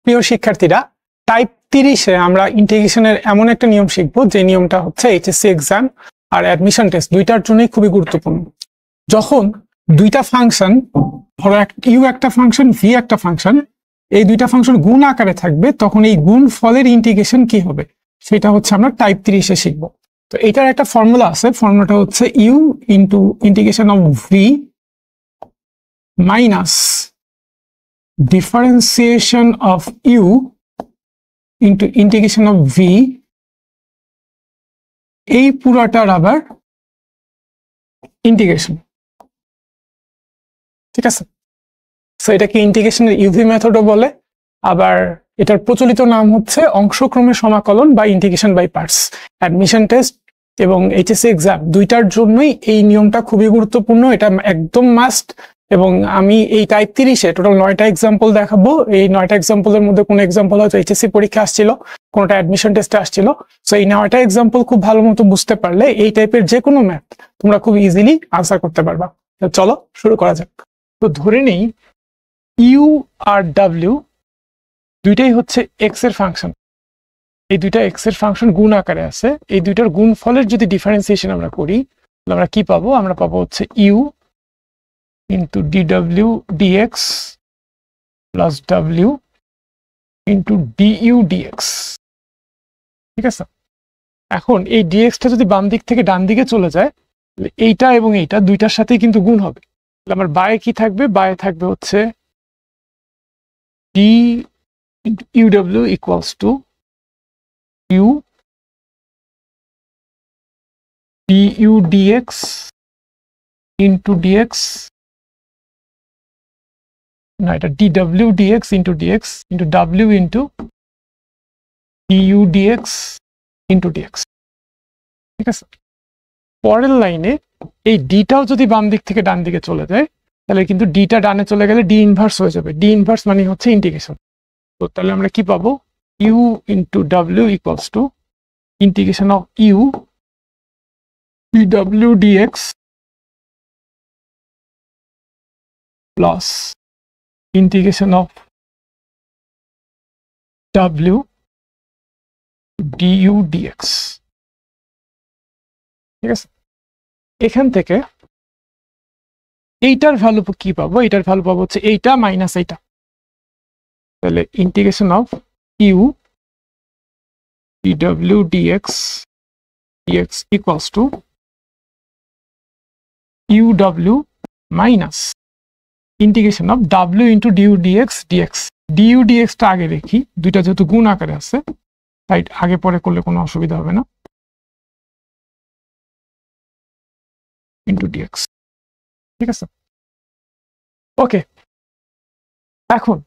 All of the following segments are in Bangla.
প্রিয় শিক্ষার্থীরা, টাইপ 30-এ আমরা ইন্টিগ্রেশনের এমন একটা নিয়ম শিখবো যে নিয়মটা হচ্ছে এইচএসসি এক্সাম আর অ্যাডমিশন টেস্ট দুইটার জন্যই খুবই গুরুত্বপূর্ণ। যখন দুইটা ফাংশন, ধরো ইউ একটা ফাংশন, ভি একটা ফাংশন, এই দুইটা ফাংশন গুণ আকারে থাকবে, তখন এই গুণ ফলের ইন্টিগ্রেশন কি হবে সেটা হচ্ছে আমরা টাইপ 30-এ শিখবো। তো এটার একটা ফর্মুলা আছে, ফর্মুলাটা হচ্ছে u into integration of v minus differentiation of u into integration of v, এই পুরাটার আবার ইন্টিগ্রেশন। ঠিক আছে, সো এটাকে ইন্টিগ্রেশনের ইউভি মেথডও বলে, আবার এটার প্রচলিত নাম হচ্ছে অংশক্রমের সমাকলন বা integration by parts. Admission test এবং এইচএসসি এক্সাম দুইটার জন্যই এই নিয়মটা খুবই গুরুত্বপূর্ণ, এটা একদম মাস্ট। এবং আমি এই টাইপ 30-এ টোটাল 9টা এক্সাম্পল দেখাবো। এই 9টা এক্সাম্পলের মধ্যে কোনো এক্সাম্পল হয়তো এইচএসসি পরীক্ষা আসছিল, কোনোটা অ্যাডমিশন টেস্টে আসছিল। সো এই 9টা এক্সাম্পল খুব ভালো মতো বুঝতে পারলে এই টাইপের যে কোনো ম্যাথ তোমরা খুব ইজিলি আনসার করতে পারবা। চলো শুরু করা যাক। তো ধরে নেই ইউ আর ডাব্লিউ দুইটাই হচ্ছে এক্স এর ফাংশন। এই দুইটা এক্স এর ফাংশন গুণ আকারে আছে। এই দুইটার গুণ ফলের যদি ডিফারেন্সিয়েশন আমরা করি তাহলে আমরা কি পাবো? আমরা পাবো হচ্ছে you into dw dx plus w into du dx। ঠিক আছে, এখন এই dxটা যদি বাম দিক থেকে ডান দিকে চলে যায় তাহলে এইটা এবং এইটা দুইটার সাথেই কিন্তু গুণ হবে। তাহলে আমার বায়ে কি থাকবে? বায়ে থাকবে হচ্ছে d uw equals to u du dx into dx, না এটা dw dx into dx into w into du dx into dx। ঠিক আছে, পরের লাইনে এই ডিটাও যদি বাম দিক থেকে ডান দিকে চলে যায় তাহলে কিন্তু ডিটা ডানে চলে গেলে ডি ইনভার্স হয়ে যাবে। ডি ইনভার্স মানে হচ্ছে ইন্টিগ্রেশন। তো তাহলে আমরা কি পাবো? ইউ ইন্টু ডাব্লিউ equals to integration of u dw dx plus integration of w du dx। ঠিক আছে, এখান থেকে এইটার ভ্যালু কি পাবো? এইটার ভ্যালু পাবো হচ্ছে এইটা মাইনাস এইটা। তাহলে integration of u dw dx dx equals to uw minus integration of ডাব্লিউ into d u d x d x. D u ডিএক্সটা আগে রেখি, দুইটা যেহেতু গুণ আকারে আছে তাই আগে পরে করলে কোনো অসুবিধা হবে না। Into dx. ঠিক আছে, ওকে। এখন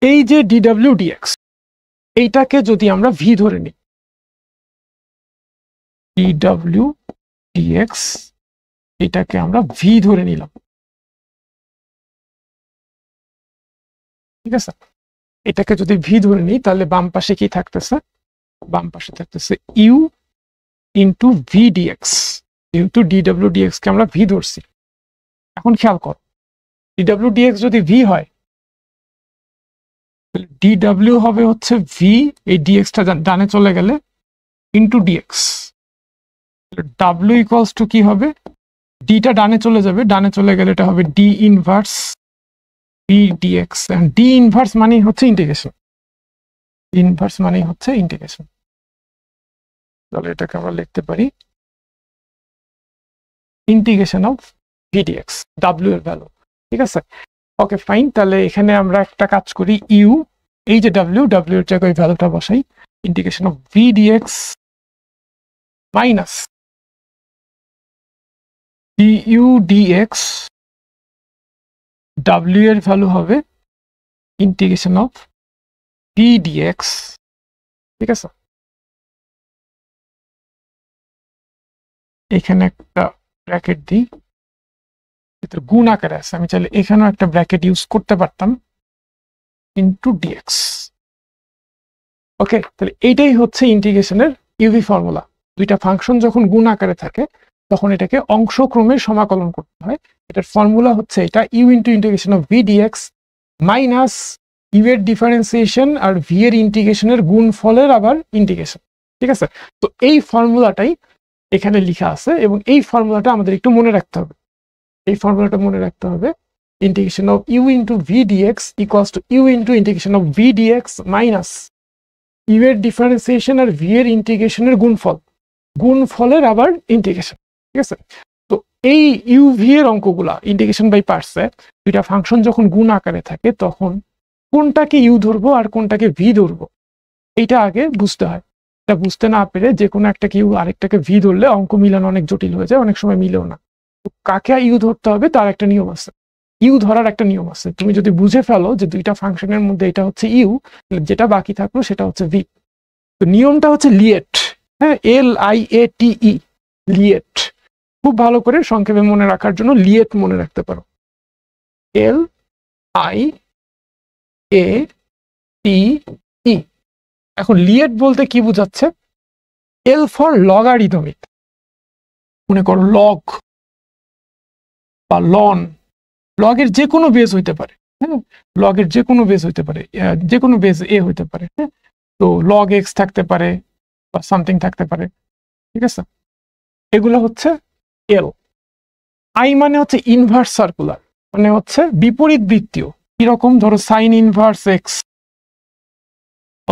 এই যে ডিডব্লিউ ডিএক্স এইটাকে যদি আমরা ভি ধরে নিই, ডিডব্লিউ ডিএক্স এটাকে আমরা ভি ধরে নিলাম। ঠিক আছে, এটাকে যদি ভি ধরে নিই তাহলে বাম পাশে কি থাকতেছে? বাম পাশে থাকতেছে ইউ ইন্টু ভি ডিএক্স। যেহেতু ডিডব্লিউ ডিএক্স কে আমরা ভি ধরছি, এখন খেয়াল কর ডিডব্লিউ ডিএক্স যদি ভি হয় ডিডব্লিউ হবে হচ্ছে ভি, এই ডিএক্সটা ডানে চলে গেলে ইন্টু ডিএক্স। ডাব্লিউ ইকুয়ালস টু কি হবে? ডিটা ডানে চলে যাবে, ডানে চলে গেলে এটা হবে D inverse dx, and d inverse মানে হচ্ছে ইন্টিগ্রেশন। ইনভার্স মানে হচ্ছে ইন্টিগ্রেশন। তাহলে এটাকে আমরা লিখতে পারি ইন্টিগ্রেশন অফ vdx, w এর ভ্যালু। ঠিক আছে, ওকে ফাইন। তাহলে এখানে আমরা একটা কাজ করি, ইউ এই যে w এর জায়গায় ভ্যালুটা বসাই, integration of vdx minus du dx, w এর ভ্যালু হবে ইন্টিগ্রেশন অফ ভি ডিএক্স। ঠিক আছে, এখানে একটা ব্র্যাকেট দিই, ভিতরে গুণ আকারে আছে, আমি চাইলে এখানেও একটা ব্র্যাকেট ইউজ করতে পারতাম, ইন্টু ডিএক্স। ওকে, তাহলে এইটাই হচ্ছে ইন্টিগ্রেশনের ইউভি ফর্মুলা। দুইটা ফাংশন যখন গুণ আকারে থাকে তখন এটাকে অংশক্রমে সমাকলন করতে হয়। এটার ফর্মুলা হচ্ছে এটা, u into integration of v dx minus u এর ডিফারেন্সিয়েশন আর ভি এর ইন্টিগ্রেশনের গুণফলের আবার ইন্টিগ্রেশন। ঠিক আছে, তো এই ফর্মুলাটাই এখানে লেখা আছে এবং এই ফর্মুলাটা আমাদের একটু মনে রাখতে হবে। এই ফর্মুলাটা মনে রাখতে হবে, integration of u into v dx equals to u into integration of v dx minus u এর ডিফারেন্সিয়েশন আর ভি এর ইন্টিগ্রেশনের গুণফলের আবার ইন্টিগ্রেশন। ঠিক আছে, তো এই ইউ ভি এর অঙ্কগুলা ইন্টিগ্রেশন বাই পার্টসে দুইটা ফাংশন যখন গুণ আকারে থাকে তখন কোনটাকে ইউ ধরবো আর কোনটাকে ভি ধরবো এইটা আগে বুঝতে হয়। এটা বুঝতে না পেরে যে কোনো একটাকে ইউ আরেকটাকে ভি ধরলে অঙ্ক মিলানো অনেক জটিল হয়ে যায়, অনেক সময় মিলেও না। কাকে ইউ ধরতে হবে তার একটা নিয়ম আছে, ইউ ধরার একটা নিয়ম আছে। তুমি যদি বুঝে ফেলো যে দুইটা ফাংশনের মধ্যে এটা হচ্ছে ইউ, যেটা বাকি থাকলো সেটা হচ্ছে ভি। তো নিয়মটা হচ্ছে লিয়েট, হ্যাঁ, LIATE, লিয়েট। খুব ভালো করে সংক্ষেপে মনে রাখার জন্য লিয়েট মনে রাখতে পারো, LIATE। এখন লিয়েট বলতে কি বোঝাচ্ছে? এল ফর লগারিদমিক, মনে করো লগ বা লন, লগের যে কোনো বেস হইতে পারে, হ্যাঁ, লগের যে কোনো বেস হইতে পারে, যে কোনো বেস এ হইতে পারে, হ্যাঁ, তো লগ এক্স থাকতে পারে বা সামথিং থাকতে পারে। ঠিক আছে, এগুলো হচ্ছে এল। আই মানে হচ্ছে ইনভার্স সার্কুলার, মানে হচ্ছে বিপরীত বৃত্তীয়। কিরকম? ধরো সাইন ইনভার্স এক্স,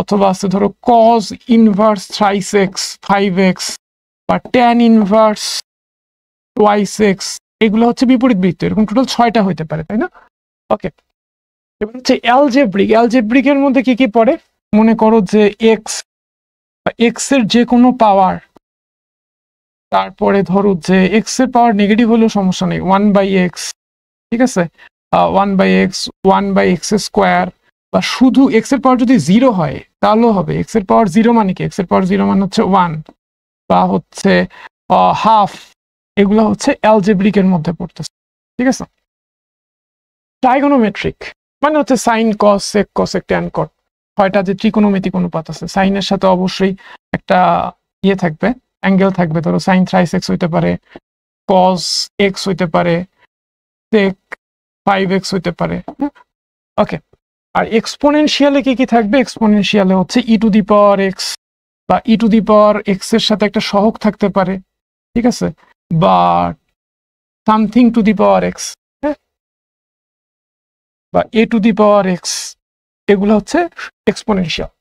অথবা আছে ধরো cos inverse thrice x 5x, বা ট্যান ইনভার্স টুয়াইস এক্স। এগুলো হচ্ছে বিপরীত বৃত্ত, এরকম টোটাল 6টা হইতে পারে, তাই না? ওকে, এবার হচ্ছে অ্যালজেব্রিক। অ্যালজেব্রিকের মধ্যে কি কি পড়ে? মনে করো যে এক্স বা এক্স এর যে কোনো পাওয়ার, তারপরে ধরো যে এক্স এর পাওয়ার নেগেটিভ হলেও সমস্যা নেই, 1/x, ঠিক আছে, 1/x, 1/x স্কোয়ার, বা শুধু এক্স এর পাওয়ার যদি 0 হয় তাহলেও হবে। এক্স এর পাওয়ার 0 মানে কি? এক্স এর পাওয়ার 0 মানে হচ্ছে 1 বা হচ্ছে হাফ। এগুলো হচ্ছে অ্যালজেব্রিকের মধ্যে পড়তেছে। ঠিক আছে, ট্রাইগোনোমেট্রিক মানে হচ্ছে sine cos sec cosec tan cot, 6টা যে ত্রিকোণমিতিক অনুপাত আছে, সাইনের সাথে অবশ্যই একটা ইয়ে থাকবে, অ্যাঙ্গেল থাকবে। ধরো সাইন থ্রাইস এক্স হইতে পারে, কস এক্স হইতে পারে, সেক 5x হইতে পারে। ওকে, আর এক্সপোনেনশিয়ালে কি কি থাকবে? এক্সপোনেনশিয়ালে হচ্ছে e to the power x, বা e to the power x এর সাথে একটা সহগ থাকতে পারে, ঠিক আছে, বা something to the power x, বা এ টু দি পাওয়ার এক্স। এগুলো হচ্ছে এক্সপোনেনশিয়াল।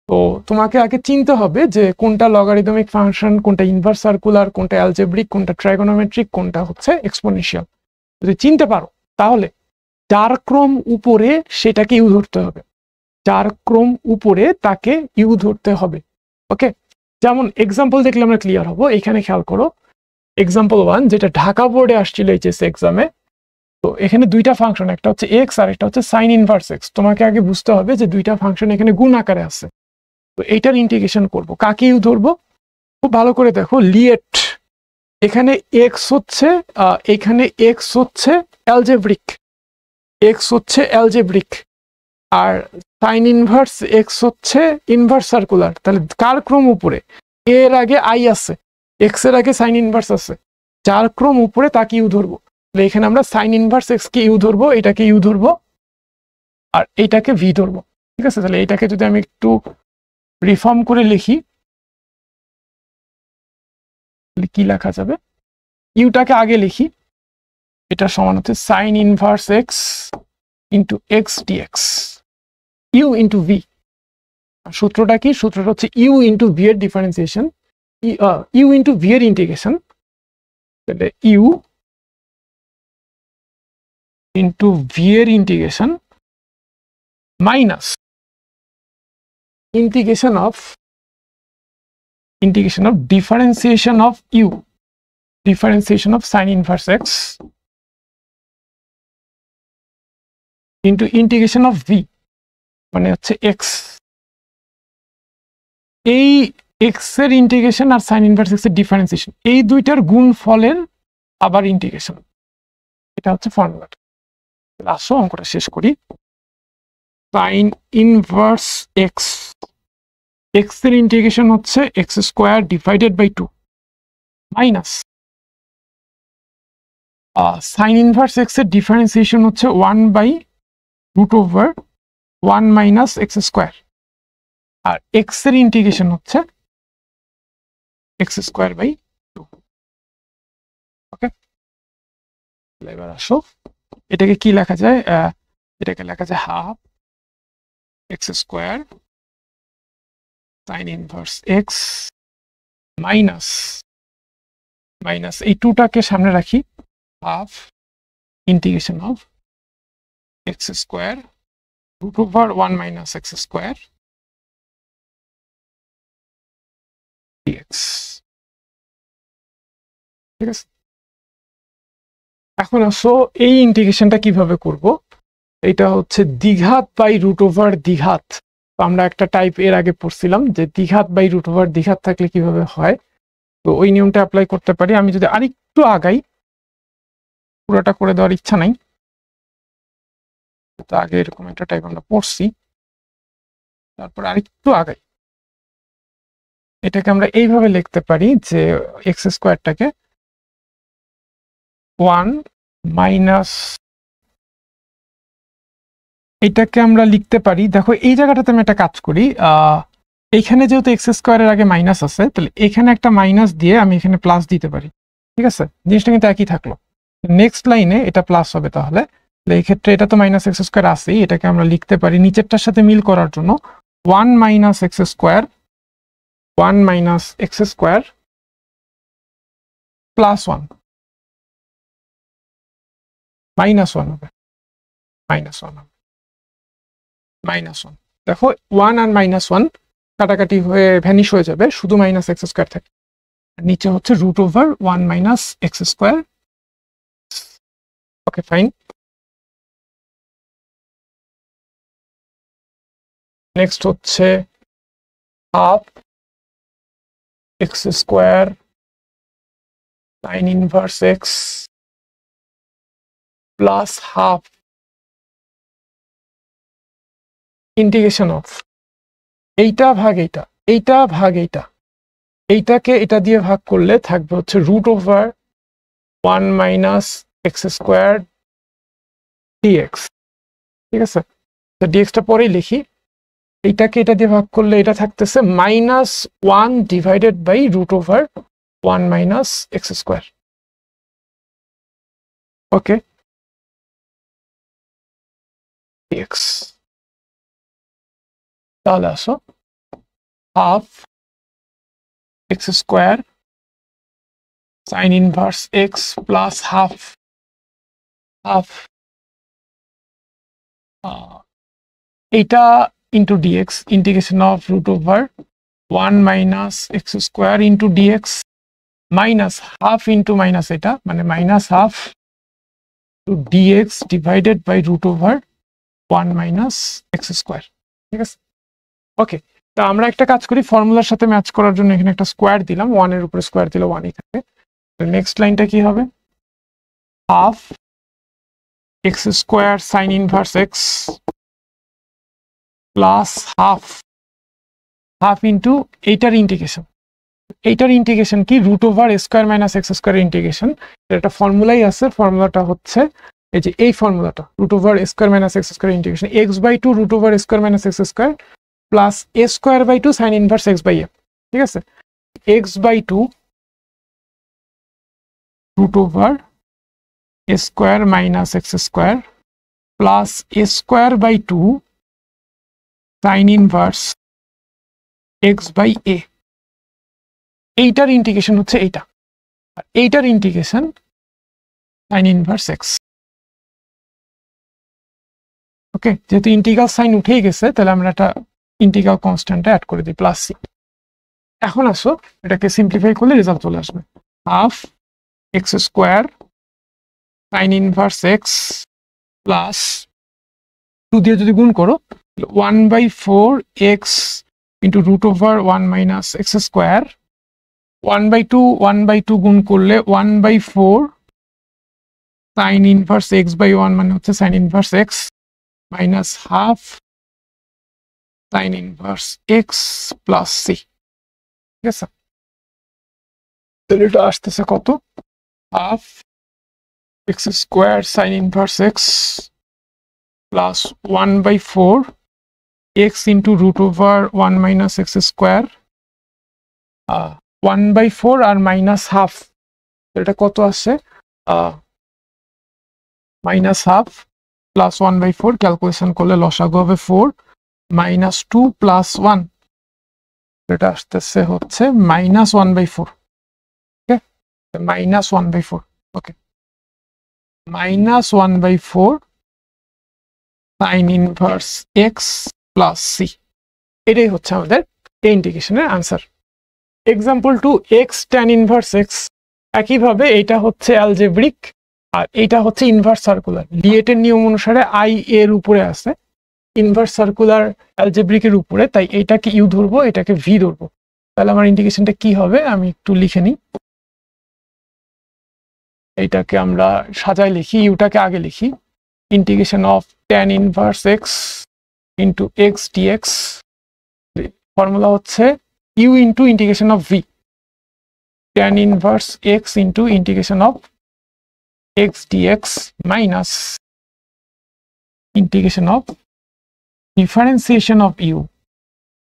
তো তোমাকে আগে চিনতে হবে যে কোনটা লগারিদমিক ফাংশন, কোনটা ইনভার্স সার্কুলার, কোনটা অ্যালজেব্রিক, কোনটা ট্রাইগোনোমেট্রিক, কোনটা হচ্ছে এক্সপোনেনশিয়াল। যদি চিনতে পারো তাহলে যার ক্রম উপরে সেটাকে ইউ ধরতে হবে, যার ক্রম উপরে তাকে ইউ ধরতে হবে। ওকে, যেমন এক্সাম্পল দেখলে আমরা ক্লিয়ার হবো। এখানে খেয়াল করো, এক্সাম্পল 1 যেটা ঢাকা বোর্ডে আসছিল এইচএসসি এক্সামে। তো এখানে দুইটা ফাংশন, একটা হচ্ছে এক্স আর একটা হচ্ছে সাইন ইনভার্স এক্স। তোমাকে আগে বুঝতে হবে যে দুইটা ফাংশন এখানে গুণ আকারে আছে। তো এইটার ইন্টিগ্রেশন করব, কাকে ইউ ধরবো? খুব ভালো করে দেখো, লিয়েট। এখানে এক্স হচ্ছে এখানে এক্স হচ্ছে অ্যালজেব্রিক, এক্স হচ্ছে অ্যালজেব্রিক, আর সাইন ইনভার্স এক্স হচ্ছে ইনভার্স সার্কুলার। তাহলে কার ক্রম উপরে? এর আগে আই আছে, এক্স এর আগে সাইন ইনভার্স আছে, যার ক্রম উপরে তাকে ইউ ধরবো। তাহলে এখানে আমরা সাইন ইনভার্স এক্স কে ইউ ধরবো, এটাকে ইউ ধরবো, আর এইটাকে ভি ধরবো। ঠিক আছে, তাহলে এটাকে যদি আমি একটু রিফর্ম করে লিখি, কি লেখা যাবে? ইউটাকে আগে লিখি, এটা সমান হচ্ছে sine inverse x into x dx, u into v. সূত্রটা কি? সূত্রটা হচ্ছে ইউ ইন্টু ভি এর ডিফারেন্সিয়েশন, ইউ ইন্টু ভি এর ইন্টিগ্রেশন, তাহলে ইউ ইন্টু ভি এর integration minus integration of differentiation of u, differentiation of sin inverse x into integration of v মানে হচ্ছে x। এই x এর ইন্টিগ্রেশন আর sin inverse x এর ডিফারেন্সিয়েশন, এই দুইটার গুণফলের আবার ইন্টিগ্রেশন, এটা হচ্ছে ফর্মুলাটা। আসো অঙ্কটা শেষ করি। sin inverse x, x এর ইন্টিগ্রেশন হচ্ছে x square divided by 2 minus sine inverse x এর ডিফারেন্সিয়েশন হচ্ছে 1/√2 1 মাইনাস এক্স স্কোয়ার, আর এক্স এর ইন্টিগ্রেশন হচ্ছে এক্স স্কোয়ার বাই 2। ওকে, এবার আসো এটাকে কি লেখা যায়, এটাকে লেখা যায় half x square sine inverse x minus এই 2টাকে সামনে রাখি, half integration of x square root over 1 minus x square dx. ঠিক আছে, এখন আসো এই ইন্টিগ্রেশনটা কিভাবে করব। এটা হচ্ছে দ্বিঘাত বাই রুট ওভার দ্বিঘাত। আমরা একটা টাইপ এর আগে পড়ছিলাম যে দ্বিঘাত বাই রুট ওভার দ্বিঘাত থাকলে কিভাবে হয়, তো ওই নিয়মটা অ্যাপ্লাই করতে পারি। আমি যদি আরেকটু আগাই, পুরোটা করে দেওয়ার ইচ্ছা নাই, তো আগে এরকম একটা টাইপ আমরা পড়ছি, তারপর আরেকটু আগাই, এটাকে আমরা এইভাবে লিখতে পারি যে এক্স স্কোয়ারটাকে 1 মাইনাস, এটাকে আমরা লিখতে পারি, দেখো এই জায়গাটাতে আমি একটা কাজ করি, এইখানে যেহেতু এক্স স্কোয়ারের আগে মাইনাস আছে, তাহলে এখানে একটা মাইনাস দিয়ে আমি এখানে প্লাস দিতে পারি। ঠিক আছে, জিনিসটা কিন্তু একই থাকলো, নেক্সট লাইনে এটা প্লাস হবে, তাহলে এই ক্ষেত্রে এটা তো মাইনাস এক্স স্কোয়ার আছেই, এটাকে আমরা লিখতে পারি নিচেরটার সাথে মিল করার জন্য 1 minus x square, 1 minus x square plus 1 minus 1 হবে, মাইনাস 1 হবে, মাইনাস 1। দেখো 1 আর মাইনাস 1 কাটাকাটি হয়ে ভ্যানিশ হয়ে যাবে, শুধু মাইনাস এক্স স্কোয়ার থাকে, নিচে হচ্ছে root over 1 minus x square. Okay fine, next হচ্ছে half x square sine inverse x plus half integration of এইটা ভাগ এইটা, এইটা ভাগ এইটা, এইটাকে এটা দিয়ে ভাগ করলে থাকবে হচ্ছে root over 1 minus x square dx. ঠিক আছে, তো ডিএক্সটা পরেই লিখি, এইটাকে এটা দিয়ে ভাগ করলে এটা থাকতেছে minus 1 divided by root over 1 minus x square. Okay, d x, তাহলে আসো half x square sine inverse x plus half এইটা into d x, integration of root over 1 minus x square into d x minus half into minus, এটা মানে minus half two d x divided by root over 1 minus x square. ঠিক আছে, ওকে, তা আমরা একটা কাজ করি, ফর্মুলার সাথে ম্যাচ করার জন্য এখানে একটা স্কোয়ার দিলাম, 1 এর উপরে স্কোয়ার দিলে 1ই থাকে। নেক্সট লাইনটা কি হবে, half x square sine inverse x plus half into এইটার ইন্টিগ্রেশন, এইটার ইন্টিগ্রেশন কি root over square minus x square integration, একটা ফর্মুলাই আছে, ফর্মুলাটা হচ্ছে এই যে এই ফর্মুলাটা, root over square minus x square integration x by 2 root over square minus x square plus a square by 2 sine inverse x by a. ঠিক আছে, x by 2 root over a square minus x square plus a square by 2 sine inverse x by a. এইটার ইন্টিগ্রেশন হচ্ছে এইটা, আর এইটার integration sine inverse x. Okay, যেহেতু ইন্টিগ্রাল সাইন উঠেই গেছে, তাহলে আমরা একটা ইন্টিগ্রাল কনস্ট্যান্টটা অ্যাড করে দিই প্লাস সি। এখন আসো এটাকে সিম্পলিফাই করলে রেজাল্ট চলে আসবে, half x square sine inverse x plus 2 দিয়ে যদি গুণ করো 1/4 x into root over 1 minus x square, 1/2 গুণ করলে 1/4 সাইন ইনভার্স এক্স বাই 1 মানে হচ্ছে sine inverse x minus half sine inverse x plus C. ঠিক আছে, তাহলে এটা আসতেছে কত, half x square sine inverse x plus 1/4 x into root over 1 minus x square 1/4 আর মাইনাস হাফ, এটা কত আসে মাইনাস হাফ প্লাস 1/4, ক্যালকুলেশন করলে লসাগু হবে 4 মাইনাস 2 প্লাস 1, এটা আসতেছে হচ্ছে minus 1/4। Okay, minus 1/4। Okay, minus 1/4 sine inverse x plus c, এটাই হচ্ছে আমাদের এই ইন্টিগ্রেশনের answer. Example 2, x tan inverse x. একইভাবে এটা হচ্ছে অ্যালজেব্রিক আর এটা হচ্ছে ইনভার্স সার্কুলার। লিয়েটের নিয়ম অনুসারে আই এর উপরে আছে, ইনভার্স সার্কুলার অ্যালজেব্রিকের উপরে, তাই এইটাকে ইউ ধরবো, এটাকে ভি ধরবো। তাহলে আমার ইন্টিগ্রেশনটা কি হবে আমি একটু লিখে নিই। এইটাকে আমরা সাজায় লিখি, ইউটাকে আগে লিখি। Integration of tan inverse x into x d x, formula হচ্ছে u into integration of v, tan inverse x into integration of x dx minus integration of differentiation of u,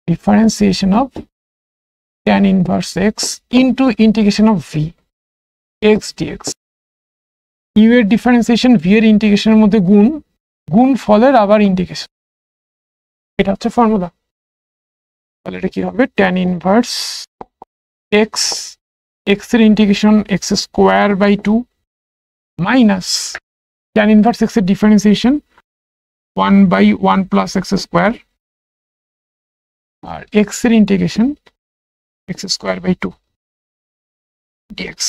differentiation of tan inverse x into integration of v x dx। u এর ডিফারেন্সিয়েশন v এর ইন্টিগ্রেশনের মধ্যে গুণ ফলের আবার ইন্টিগ্রেশন, এটা হচ্ছে ফর্মুলা। তাহলে এটা কি হবে tan inverse x, x এর integration x square by 2 minus tan inverse x এর ডিফারেন্সিয়েশন 1/1 প্লাস এক্স স্কোয়ার আর এক্স এর integration x square by 2 dx.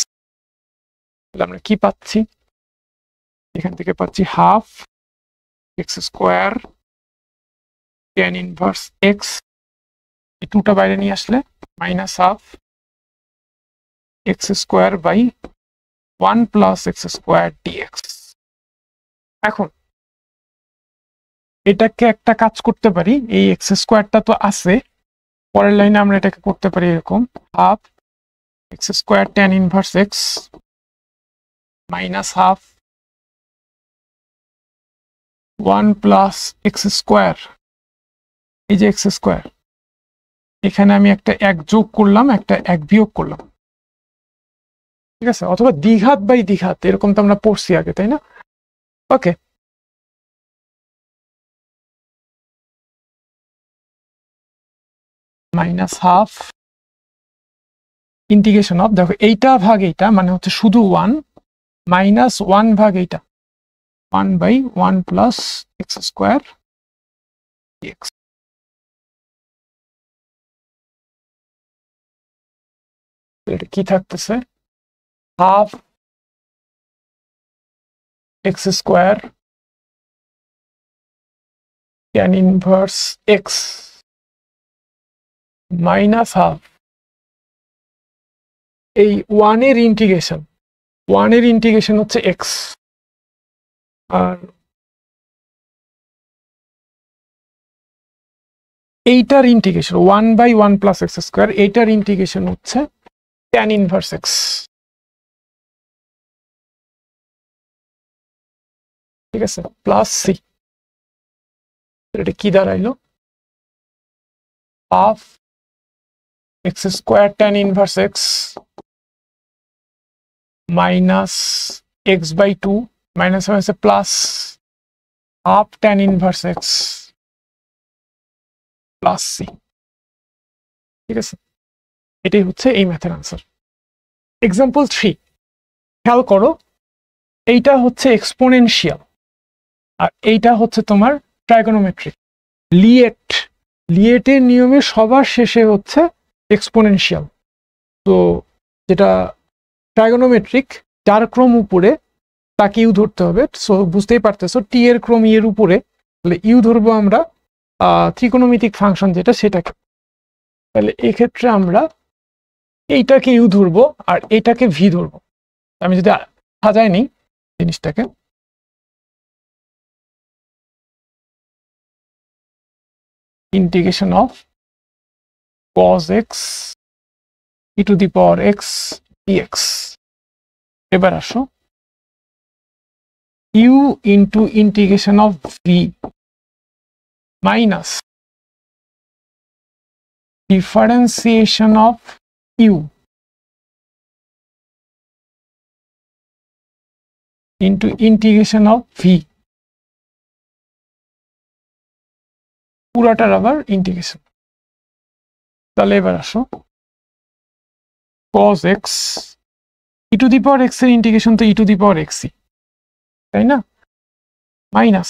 তাহলে আমরা কি পাচ্ছি, এখান থেকে পাচ্ছি half x square tan inverse x, এই 2টা বাইরে নিয়ে আসলে minus half x square by 1 plus x square dx. এখন এটাকে একটা কাজ করতে পারি, এই এক্স স্কোয়ারটা তো আছে, পরের লাইনে আমরা এটাকে করতে পারি এরকম, half x square tan inverse x minus half 1 plus x square, এই যে এক্স স্কোয়ার, এখানে আমি একটা 1 যোগ করলাম, একটা 1 বিয়োগ করলাম, ঠিক আছে, অথবা দ্বিঘাত বাই দ্বিঘাত, এরকম তো আমরা পড়ছি আগে, তাই না? ওকে, মাইনাস হাফ ইন্টিগ্রেশন অফ, দেখো এইটা ভাগ এইটা মানে হচ্ছে শুধু 1 মাইনাস 1 ভাগ এইটা 1/1 প্লাস এক্স স্কোয়ার ডিএক্স। এটা কি থাকতেছে, half x square tan inverse x minus half এই 1 এর ইন্টিগ্রেশন হচ্ছে এক্স, আর এইটার ইন্টিগ্রেশন 1/1 প্লাস এক্স স্কোয়ার, এইটার ইন্টিগ্রেশন হচ্ছে ট্যান ইনভার্স এক্স, ঠিক আছে, প্লাস সি। এটা কি দাঁড়াইলো, half x square tan inverse x minus x by 2 minus হয়েছে plus half tan inverse x plus C, ঠিক আছে, এটাই হচ্ছে এই ম্যাথের আনসার। এক্সাম্পল 3, খেয়াল করো, এইটা হচ্ছে এক্সপোনেনশিয়াল আর এইটা হচ্ছে তোমার ট্রাইগোনোমেট্রিক। লিয়েটের নিয়মে সবার শেষে হচ্ছে এক্সপোনেনশিয়াল, তো যেটা ট্রাইগোনোমেট্রিক যার ক্রম উপরে তাকে ইউ ধরতে হবে। সো বুঝতেই পারতেছো টি এর ক্রম ই এর উপরে, তাহলে ইউ ধরবো আমরা ত্রিকোণমিতিক ফাংশন যেটা, সেটাকে। তাহলে এক্ষেত্রে আমরা এইটাকে ইউ ধরবো আর এইটাকে ভি ধরবো। আমি যদি সাজাই নিই জিনিসটাকে, integration of cos x e to the power x dx। এবার আসো, u into integration of v minus differentiation of u into integration of v, পুরাটার আবার ইন্টিগ্রেশন। তাহলে এবার আসো, cos x e to the power x এর ইন্টিগ্রেশন তো e to the power x, তাই না, মাইনাস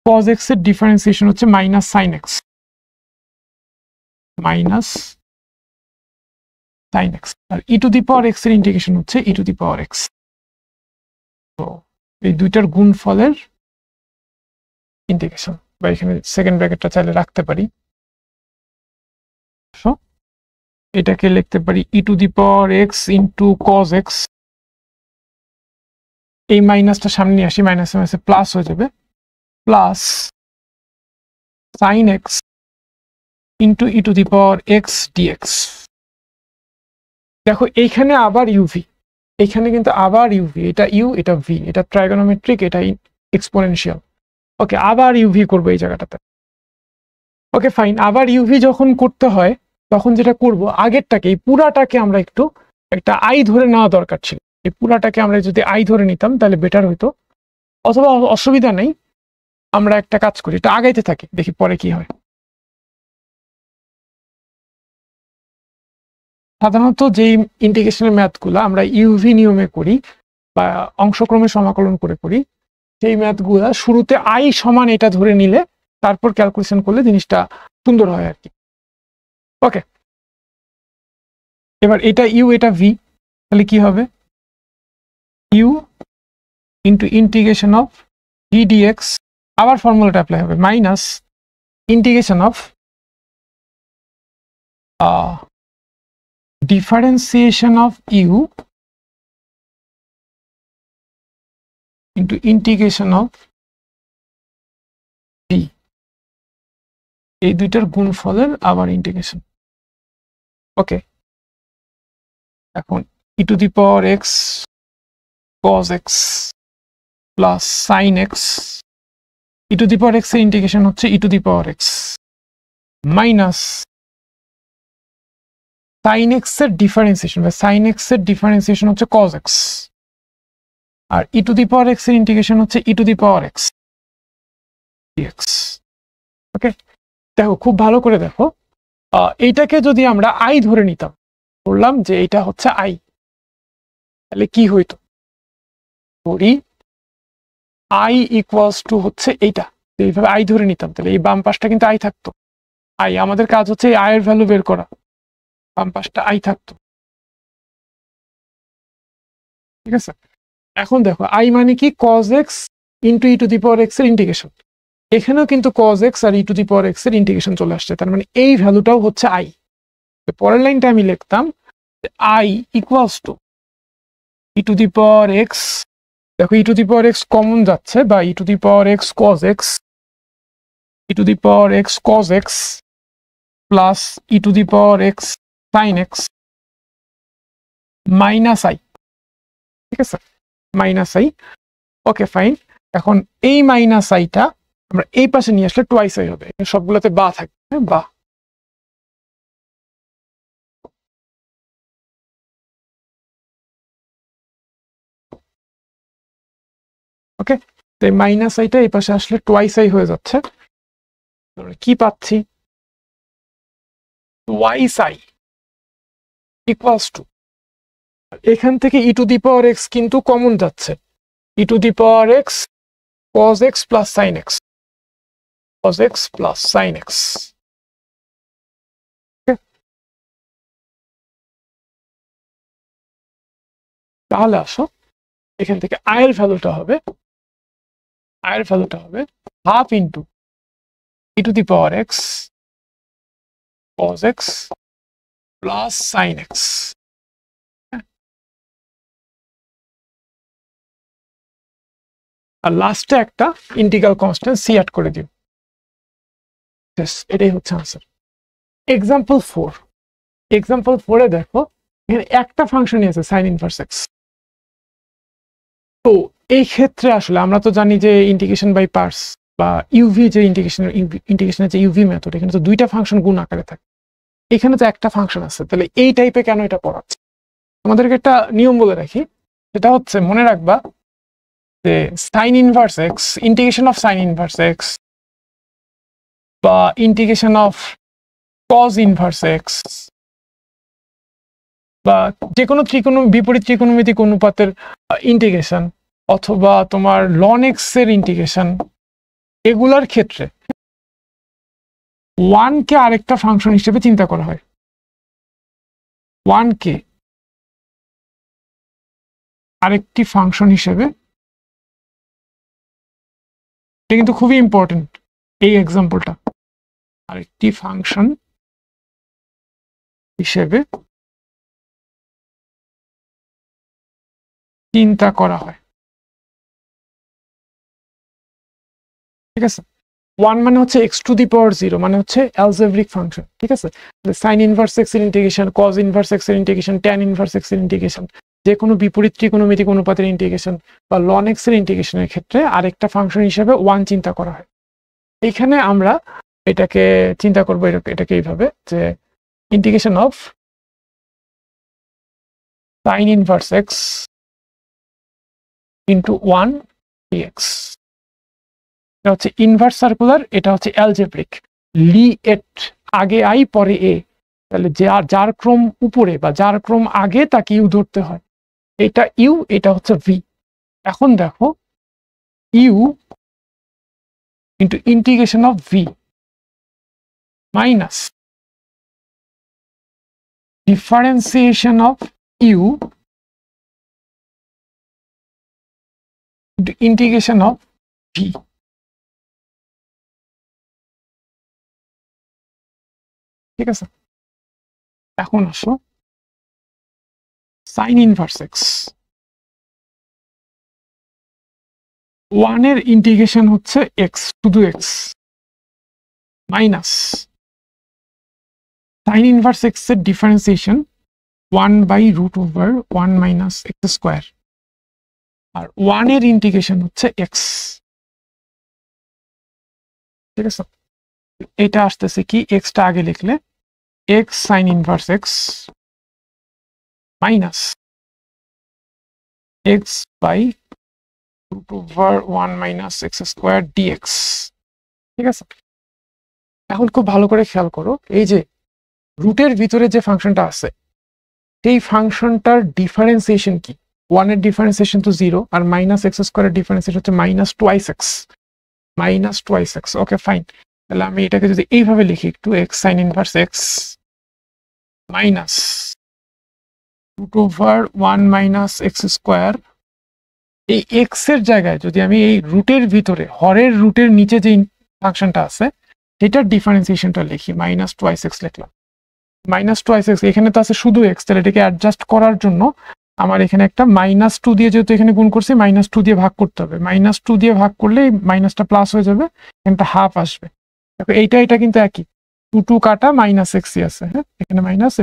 cos x এর ডিফারেন্সিয়েশন হচ্ছে minus sin x, minus sin x, আর e to the power x এর ইন্টিগ্রেশন হচ্ছে e to the power x। তো এই দুইটার গুণফলের ইন্টিগ্রেশন, বা এখানে সেকেন্ড ব্র্যাকেটটা চাইলে রাখতে পারি, এটাকে লিখতে পারি e to the power x into cos x, এই মাইনাসটা সামনে নিয়ে আসি, মাইনাসে মাইনাসে প্লাস হয়ে যাবে, plus sin x into e to the power x dx। দেখো এইখানে আবার ইউভি, এইখানে কিন্তু আবার ইউভি, এটা ইউ এটা ভি, এটা ট্রাইগোনোমেট্রিক এটা এক্সপোনেনশিয়াল। ওকে, আবার ইউভি করবো এই জায়গাটাতে। ওকে ফাইন, আবার ইউভি যখন করতে হয় তখন যেটা করব, আগেরটাকে এই পুরাটাকে আমরা একটু একটা আই ধরে নেওয়া দরকার ছিল, এই পুরাটাকে আমরা যদি আই ধরে নিতাম তাহলে বেটার হইতো, অথবা অসুবিধা নেই, আমরা একটা কাজ করি, এটা আগাইতে থাকি, দেখি পরে কি হয়। সাধারণত যে ইন্টিগ্রেশনের ম্যাথগুলো আমরা ইউভি নিয়মে করি বা অংশক্রমে সমাকলন করে করি, সেই ম্যাথগুলা শুরুতে আই সমান এটা ধরে নিলে তারপর ক্যালকুলেশন করলে জিনিসটা সুন্দর হয় আর কি। ওকে, এবার এটা ইউ এটা ভি, তাহলে কি হবে, u into integration of v dx, আবার ফর্মুলাটা অ্যাপ্লাই হবে, minus integration of differentiation of u into integration of v, এই দুইটার গুণফলের আবার ইন্টিগ্রেশন। ওকে, এখন e to the power x cos x plus sin x, e to the power x এর ইন্টিগ্রেশন হচ্ছে e to the power x minus sin x এর ডিফারেন্সিয়েশন, বা sin x এর ডিফারেন্সিয়েশন হচ্ছে cos x, আর e to the power x এর ইন্টিগ্রেশন হচ্ছে e to the power x dx। ওকে, দেখো খুব ভালো করে দেখো, এইটাকে যদি আমরা আই ধরে নিতাম, বললাম যে এটা হচ্ছে আই, তাহলে কি হইতো, ধরি আই ইকুয়ালস টু হচ্ছে এইটা, এইভাবে আই ধরে নিতাম, তাহলে এই বাম পাশটা কিন্তু আই থাকতো, আই, আমাদের কাজ হচ্ছে এই আয়ের ভ্যালু বের করা, বাম পাশটা আই থাকতো, ঠিক আছে। এখন দেখো আই মানে কি, cos x into e to the power x এর ইন্টিগ্রেশন, এখানেও কিন্তু cos x আর e to the power x এর ইন্টিগ্রেশন চলে আসছে, তার মানে এই ভ্যালুটাও হচ্ছে আই। পরের লাইনটা আমি লিখতাম I equals to e to the power x, দেখো e to the power x common যাচ্ছে, বা e to the power x cos x, e to the power x cos x plus e to the power x sin x minus I, ঠিক আছে, মাইনাস আই। ওকে ফাইন, এখন এই মাইনাস আইটা আমরা এই পাশে নিয়ে আসলে টোয়াইস আই হবে, সবগুলোতে বা থাকবে, বা ওকে, তো এই মাইনাস আইটা এই পাশে আসলে টোয়াইস আই হয়ে যাচ্ছে, কি পাচ্ছি, ওয়াইস আই ইকুয়ালস টু, এখান থেকে e to the power x কিন্তু কমন যাচ্ছে, e to the power x cos x plus sin x, cos x plus sin x। তাহলে আসো এখান থেকে আয়ের ভ্যালুটা হবে, আয়ের ভ্যালুটা হবে half into e to the power x cos x plus sin x, আর লাস্টে একটা ইন্টিগ্রাল কনস্ট্যান্ট সি অ্যাড করে দিও, এটাই হচ্ছে আনসার। এক্সাম্পল 4, এক্সাম্পল 4-এ দেখো এখানে একটা ফাংশনই আছে sin ইনভার্স x। তো এই ক্ষেত্রে আসলে আমরা তো জানি যে ইন্টিগ্রেশন বাই পার্টস, বা ইউভি যে ইন্টিগ্রেশনের যে ইউভি মেথড, এখানে তো দুইটা ফাংশন গুণ আকারে থাকে, এখানে তো একটা ফাংশন আছে, তাহলে এই টাইপে কেন এটা পড়াচ্ছে? আমাদেরকে একটা নিয়ম বলে রাখি, সেটা হচ্ছে মনে রাখবা যে sine inverse x, integration of sine inverse x বা integration of cos inverse x বা যে কোনো বিপরীত ত্রিকোণমিতিক অনুপাতের ইন্টিগ্রেশন অথবা তোমার লন এক্স এর ইন্টিগ্রেশন, এগুলার ক্ষেত্রে ওয়ানকে আরেকটা ফাংশন হিসেবে চিন্তা করা হয়। ওয়ানকে আরেকটি ফাংশন হিসেবে, এটা কিন্তু খুবই ইম্পর্টেন্ট এই এক্সাম্পলটা, আরেকটি ফাংশন হিসেবে চিন্তা করা হয়। ঠিক আছে, ওয়ান মানে হচ্ছে x two the power zero, মানে হচ্ছে অ্যালজেব্রিক ফাংশন। ঠিক আছে, সাইন ইনভার্স এক্স এর ইন্টিগ্রেশন, কজ ইনভার্স এক্স এর ইন্টিগ্রেশন, ট্যান ইনভার্স এক্স এর ইন্টিগ্রেশন, যে কোনো বিপরীত ত্রিকোণমিতিক অনুপাতের ইন্টিগ্রেশন বা লন এক্স এর ইন্টিগ্রেশনের ক্ষেত্রে আরেকটা ফাংশন হিসেবে ওয়ান চিন্তা করা হয়। এখানে আমরা এটাকে চিন্তা করবো এটাকে এইভাবে যে integration of sine inverse x into one dx. এটা হচ্ছে ইনভার্স সার্কুলার, এটা হচ্ছে অ্যালজেব্রিক। লি এট আগে আই পরে এ, তাহলে যার ক্রম উপরে বা যার ক্রম আগে তাকে ইউ ধরতে হয়। এটা ইউ, এটা হচ্ছে ভি। এখন দেখো u into integration of v minus differentiation of u into integration of v. ঠিক আছে, এখন আসো সাইন ইনভার্স এক্স, ওয়ানের ইন্টিগ্রেশন হচ্ছে এক্স, শুধু x, minus sine inverse x এর differentiation one by root over one minus x square, আর ওয়ানের ইন্টিগ্রেশন হচ্ছে এক্স। ঠিক আছে, এটা আসতেছে কি, এক্সটা আগে লিখলে x sine inverse x minus x by root over one minus x square dx. ঠিক আছে, এখন খুব ভালো করে খেয়াল করো, এই যে রুটের ভিতরে যে ফাংশনটা আছে সেই ফাংশনটার ডিফারেন্সিয়েশন কি? ওয়ানের ডিফারেন্সিয়েশন তো জিরো, আর মাইনাস এক্স স্কোয়ারের ডিফারেন্সিয়েশন হচ্ছে minus twice x, minus twice x. Okay fine, তাহলে আমি এটাকে যদি এইভাবে লিখি একটু, x sine inverse x minus root over one minus x square, এই এক্স এর জায়গায় যদি আমি এই রুটের ভিতরে হরের রুটের নিচে যে ফাংশনটা আছে সেটার ডিফারেন্সিয়েশনটা লিখি, মাইনাস টোয়াইস এক্স লিখলাম। মাইনাস টোয়াইস এক্স, এখানে তো আছে শুধু এক্স, তাহলে এটাকে অ্যাডজাস্ট করার জন্য আমার এখানে একটা মাইনাস টু দিয়ে, যেহেতু এখানে গুণ করছি, মাইনাস টু দিয়ে ভাগ করতে হবে। মাইনাস টু দিয়ে ভাগ করলে মাইনাসটা প্লাস হয়ে যাবে, এখানটা হাফ আসবে। দেখো এটা কিন্তু একই, টু টু কাটা মাইনাস এক্সই আছে, হ্যাঁ এখানে মাইনাস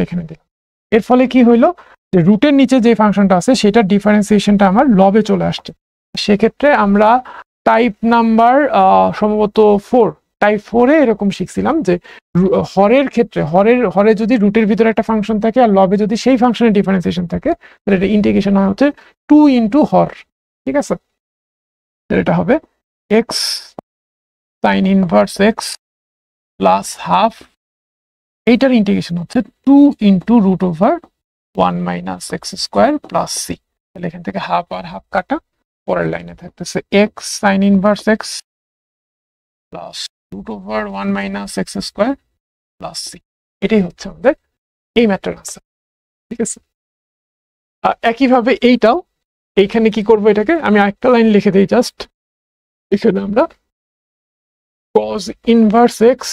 এখানে দিলাম। এর ফলে কি হইলো, যে রুটের নিচে যে ফাংশনটা আছে সেটার ডিফারেন্সিয়েশনটা আমার লবে চলে আসছে। সেক্ষেত্রে আমরা টাইপ নাম্বার সম্ভবত 4, টাইপ 4-এ এরকম শিখছিলাম যে হরের ক্ষেত্রে হরে যদি রুটের ভিতরে একটা ফাংশন থাকে আর লবে যদি সেই ফাংশনের ডিফারেন্সিয়েশন থাকে, তাহলে এটা ইন্টিগ্রেশন হয় হচ্ছে 2 ইন্টু হর। ঠিক আছে, তাহলে এটা হবে x sine inverse x plus half, এইটার ইন্টিগ্রেশন হচ্ছে 2 into root over one minus x square plus c. তাহলে এখান থেকে হাফ আর হাফ কাটা, পরের লাইনে থাকতেছে x sine inverse x plus root over one minus x square plus c. এটাই হচ্ছে আমাদের এই ম্যাথডের আনসার। ঠিক আছে, একইভাবে এইটাও, এইখানে কি করবো, এটাকে আমি আরেকটা লাইন লিখে দিই জাস্ট, এখানে আমরা cos inverse x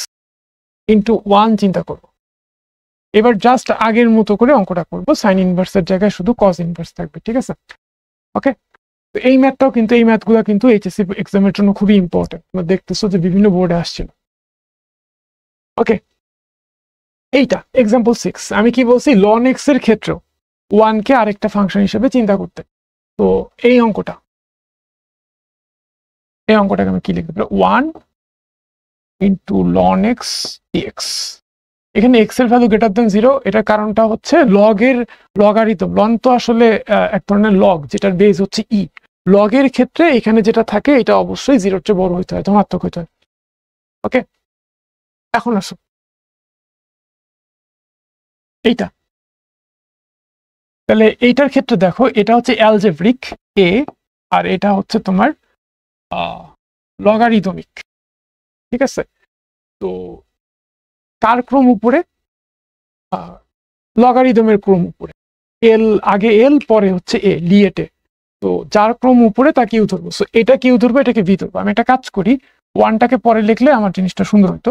into one চিন্তা করব। এবার জাস্ট আগের মতো করে অঙ্কটা করবো, সাইন ইনভার্সের জায়গায় শুধু cos ইনভার্স থাকবে। ঠিক আছে, ওকে। তো এই ম্যাথটাও কিন্তু, এই ম্যাথগুলো কিন্তু এইচএসসি এক্সামের জন্য খুবই ইম্পর্টেন্ট, তোমরা দেখতেছো যে বিভিন্ন বোর্ডে আসছিল। ওকে, এইটা এক্সাম্পল 6, আমি কি বলছি, লন এক্স এর ক্ষেত্রেও ওয়ানকে আরেকটা ফাংশন হিসেবে চিন্তা করতে। তো এই অঙ্কটা এই অঙ্কটাকে আমি কি লিখতে পারি 1 ইন্টু ln x dx। এখানে x এর ভ্যালু গ্রেটার দেন 0, এটার কারণটা হচ্ছে লগের লগারিদম। লন তো আসলে এক ধরনের লগ যেটার বেস হচ্ছে ই। লগের ক্ষেত্রে এখানে যেটা থাকে এটা অবশ্যই 0-র চেয়ে বড় হইতে হয়, ধনাত্মক হইতে হয়। ওকে, এখন আসো এইটা, তাহলে এইটার ক্ষেত্রে দেখো এটা হচ্ছে অ্যালজেব্রিক এ, আর এটা হচ্ছে তোমার লগারিদমিক। ঠিক আছে, তো কার ক্রম উপরে? লগারিদমের ক্রম উপরে। এল আগে এল পরে হচ্ছে এ, লিয়েটে। তো যার ক্রম উপরে তাকে ইউ ধরবো। সো এটা কিউ ধরবো, এটাকে ভি ধরবো। আমি একটা কাজ করি, 1টাকে পরে লিখলে আমার জিনিসটা সুন্দর হতো,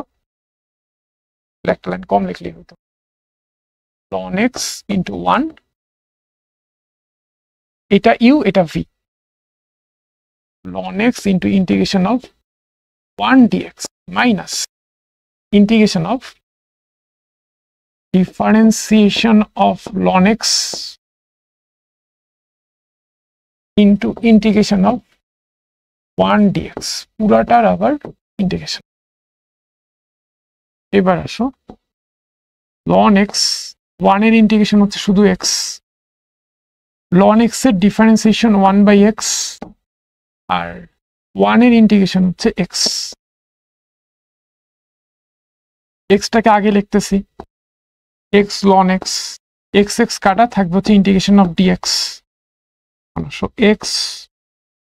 একটা লাইন কম লিখলেই হতো। ln x ইন্টু 1, এটা ইউ এটা V, ln x into integration of 1 dx minus integration of differentiation of ln x into integration of 1 dx, পুরাটার আবার ইন্টিগ্রেশন। এবার আসো ln x, 1 এর ইন্টিগ্রেশন হচ্ছে শুধু x, ln x এর ডিফারেন্সিয়েশন 1/x, আর 1 এর ইন্টিগ্রেশন হচ্ছে x। এক্সটাকে আগে লিখতেছি x ln x, x কাটা থাকবে হচ্ছে integration of dx, so x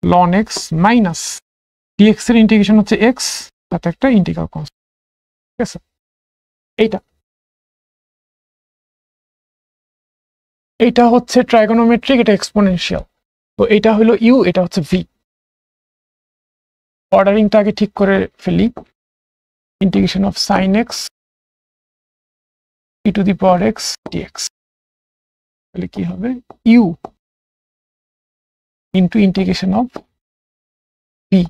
ln x minus dx এর ইন্টিগ্রেশন হচ্ছে x, তাতে একটা ইন্টিগ্রাল কনস্ট্যান্ট। ঠিক আছে, এইটা হচ্ছে ট্রাইগোনোমেট্রিক, এটা এক্সপোনেনশিয়াল। তো এটা হলো ইউ, এটা হচ্ছে ভি। অর্ডারিংটা আগে ঠিক করে ফেলি, integration of sine x e to the power x dx, তাহলে কি হবে u into integration of v